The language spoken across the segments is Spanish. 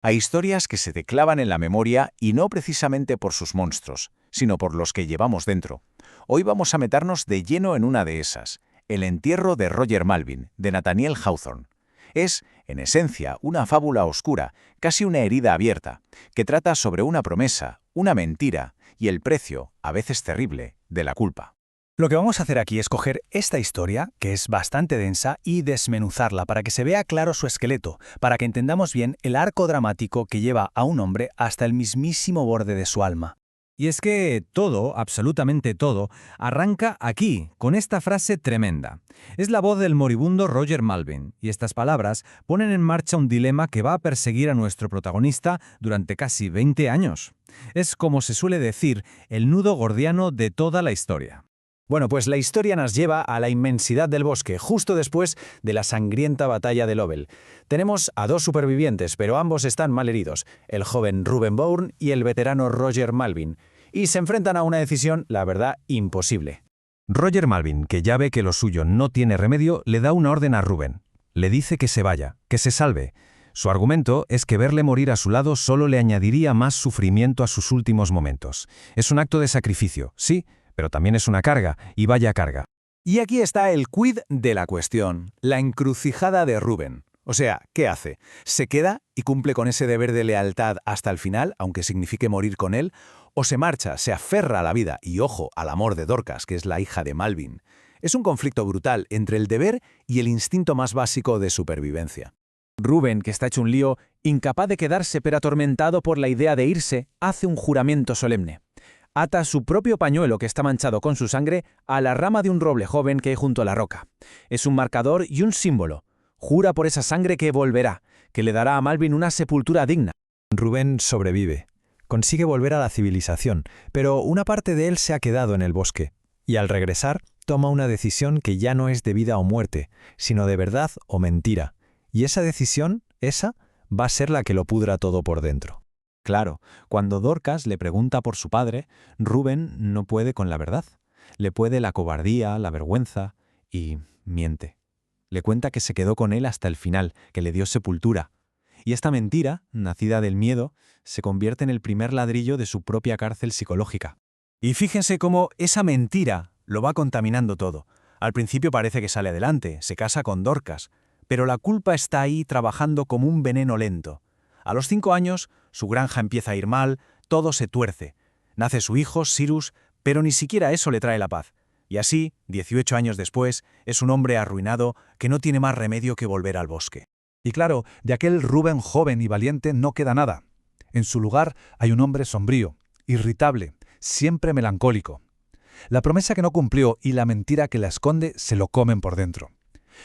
Hay historias que se te clavan en la memoria y no precisamente por sus monstruos, sino por los que llevamos dentro. Hoy vamos a meternos de lleno en una de esas, El entierro de Roger Malvin, de Nathaniel Hawthorne. Es, en esencia, una fábula oscura, casi una herida abierta, que trata sobre una promesa, una mentira y el precio, a veces terrible, de la culpa. Lo que vamos a hacer aquí es coger esta historia, que es bastante densa, y desmenuzarla para que se vea claro su esqueleto, para que entendamos bien el arco dramático que lleva a un hombre hasta el mismísimo borde de su alma. Y es que todo, absolutamente todo, arranca aquí, con esta frase tremenda. Es la voz del moribundo Roger Malvin, y estas palabras ponen en marcha un dilema que va a perseguir a nuestro protagonista durante casi 20 años. Es, como se suele decir, el nudo gordiano de toda la historia. Bueno, pues la historia nos lleva a la inmensidad del bosque, justo después de la sangrienta batalla de Lovell. Tenemos a dos supervivientes, pero ambos están malheridos, el joven Reuben Bourne y el veterano Roger Malvin, y se enfrentan a una decisión, la verdad, imposible. Roger Malvin, que ya ve que lo suyo no tiene remedio, le da una orden a Reuben. Le dice que se vaya, que se salve. Su argumento es que verle morir a su lado solo le añadiría más sufrimiento a sus últimos momentos. Es un acto de sacrificio, sí, pero también es una carga, y vaya carga. Y aquí está el quid de la cuestión, la encrucijada de Reuben. O sea, ¿qué hace? ¿Se queda y cumple con ese deber de lealtad hasta el final, aunque signifique morir con él? ¿O se marcha, se aferra a la vida y, ojo, al amor de Dorcas, que es la hija de Malvin? Es un conflicto brutal entre el deber y el instinto más básico de supervivencia. Reuben, que está hecho un lío, incapaz de quedarse pero atormentado por la idea de irse, hace un juramento solemne. Ata su propio pañuelo, que está manchado con su sangre, a la rama de un roble joven que hay junto a la roca. Es un marcador y un símbolo. Jura por esa sangre que volverá, que le dará a Malvin una sepultura digna. Reuben sobrevive. Consigue volver a la civilización, pero una parte de él se ha quedado en el bosque. Y al regresar, toma una decisión que ya no es de vida o muerte, sino de verdad o mentira. Y esa decisión, va a ser la que lo pudra todo por dentro. Claro, cuando Dorcas le pregunta por su padre, Reuben no puede con la verdad. Le puede la cobardía, la vergüenza, y miente. Le cuenta que se quedó con él hasta el final, que le dio sepultura. Y esta mentira, nacida del miedo, se convierte en el primer ladrillo de su propia cárcel psicológica. Y fíjense cómo esa mentira lo va contaminando todo. Al principio parece que sale adelante, se casa con Dorcas, pero la culpa está ahí trabajando como un veneno lento. A los 5 años, su granja empieza a ir mal, todo se tuerce. Nace su hijo, Cyrus, pero ni siquiera eso le trae la paz. Y así, 18 años después, es un hombre arruinado que no tiene más remedio que volver al bosque. Y claro, de aquel Reuben joven y valiente no queda nada. En su lugar hay un hombre sombrío, irritable, siempre melancólico. La promesa que no cumplió y la mentira que la esconde se lo comen por dentro.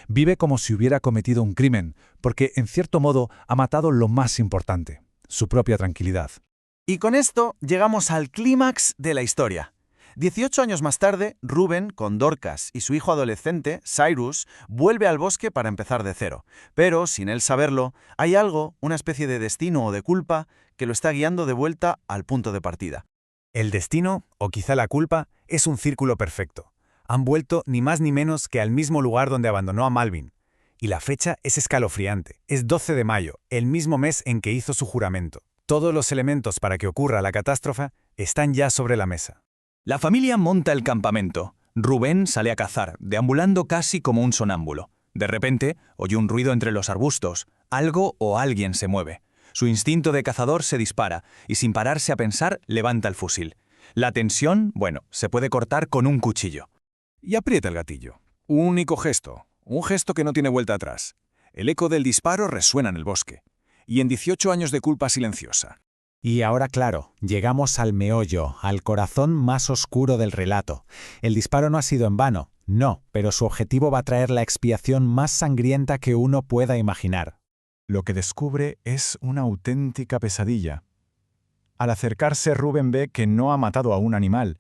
Vive como si hubiera cometido un crimen, porque en cierto modo ha matado lo más importante, su propia tranquilidad. Y con esto llegamos al clímax de la historia. 18 años más tarde, Reuben, con Dorcas y su hijo adolescente, Cyrus, vuelve al bosque para empezar de cero. Pero, sin él saberlo, hay algo, una especie de destino o de culpa, que lo está guiando de vuelta al punto de partida. El destino, o quizá la culpa, es un círculo perfecto. Han vuelto ni más ni menos que al mismo lugar donde abandonó a Malvin. Y la fecha es escalofriante. Es 12 de mayo, el mismo mes en que hizo su juramento. Todos los elementos para que ocurra la catástrofe están ya sobre la mesa. La familia monta el campamento. Reuben sale a cazar, deambulando casi como un sonámbulo. De repente, oye un ruido entre los arbustos. Algo o alguien se mueve. Su instinto de cazador se dispara y sin pararse a pensar, levanta el fusil. La tensión, se puede cortar con un cuchillo. Y aprieta el gatillo. Un único gesto. Un gesto que no tiene vuelta atrás. El eco del disparo resuena en el bosque. Y en 18 años de culpa silenciosa. Y ahora, claro, llegamos al meollo, al corazón más oscuro del relato. El disparo no ha sido en vano, no, pero su objetivo va a traer la expiación más sangrienta que uno pueda imaginar. Lo que descubre es una auténtica pesadilla. Al acercarse, Reuben ve que no ha matado a un animal,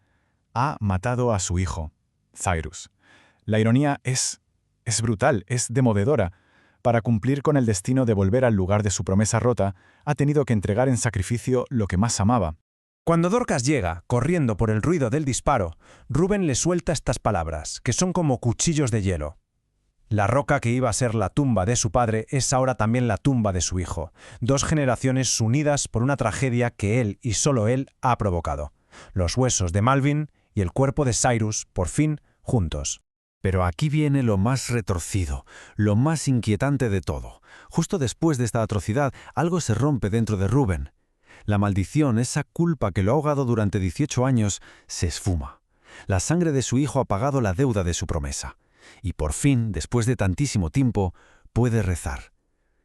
ha matado a su hijo, Cyrus. La ironía es brutal, es demoledora. Para cumplir con el destino de volver al lugar de su promesa rota, ha tenido que entregar en sacrificio lo que más amaba. Cuando Dorcas llega, corriendo por el ruido del disparo, Reuben le suelta estas palabras, que son como cuchillos de hielo. La roca que iba a ser la tumba de su padre es ahora también la tumba de su hijo. 2 generaciones unidas por una tragedia que él y solo él ha provocado. Los huesos de Malvin y el cuerpo de Cyrus, por fin, juntos. Pero aquí viene lo más retorcido, lo más inquietante de todo. Justo después de esta atrocidad, algo se rompe dentro de Reuben. La maldición, esa culpa que lo ha ahogado durante 18 años, se esfuma. La sangre de su hijo ha pagado la deuda de su promesa. Y por fin, después de tantísimo tiempo, puede rezar.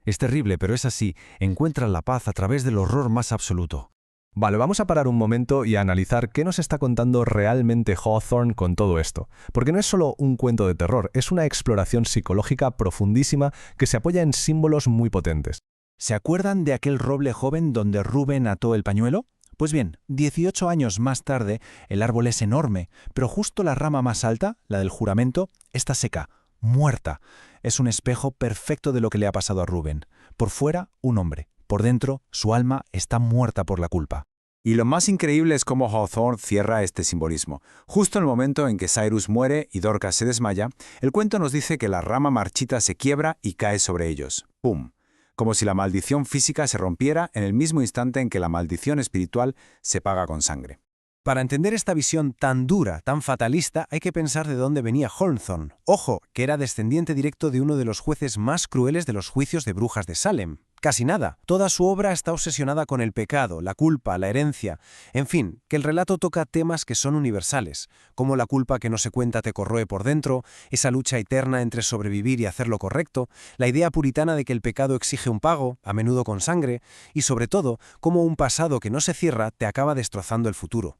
Es terrible, pero es así. Encuentra la paz a través del horror más absoluto. Vale, vamos a parar un momento y a analizar qué nos está contando realmente Hawthorne con todo esto. Porque no es solo un cuento de terror, es una exploración psicológica profundísima que se apoya en símbolos muy potentes. ¿Se acuerdan de aquel roble joven donde Reuben ató el pañuelo? Pues bien, 18 años más tarde, el árbol es enorme, pero justo la rama más alta, la del juramento, está seca, muerta. Es un espejo perfecto de lo que le ha pasado a Reuben. Por fuera, un hombre. Por dentro, su alma está muerta por la culpa. Y lo más increíble es cómo Hawthorne cierra este simbolismo. Justo en el momento en que Cyrus muere y Dorcas se desmaya, el cuento nos dice que la rama marchita se quiebra y cae sobre ellos. ¡Pum! Como si la maldición física se rompiera en el mismo instante en que la maldición espiritual se paga con sangre. Para entender esta visión tan dura, tan fatalista, hay que pensar de dónde venía Hawthorne. Ojo, que era descendiente directo de uno de los jueces más crueles de los juicios de brujas de Salem. Casi nada. Toda su obra está obsesionada con el pecado, la culpa, la herencia. En fin, que el relato toca temas que son universales, como la culpa que no se cuenta te corroe por dentro, esa lucha eterna entre sobrevivir y hacer lo correcto, la idea puritana de que el pecado exige un pago, a menudo con sangre, y sobre todo, cómo un pasado que no se cierra te acaba destrozando el futuro.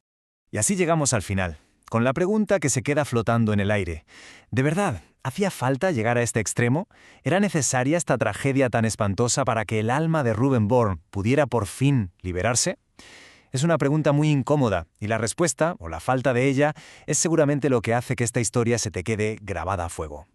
Y así llegamos al final, con la pregunta que se queda flotando en el aire. ¿De verdad, hacía falta llegar a este extremo? ¿Era necesaria esta tragedia tan espantosa para que el alma de Reuben Bourne pudiera por fin liberarse? Es una pregunta muy incómoda, y la respuesta, o la falta de ella, es seguramente lo que hace que esta historia se te quede grabada a fuego.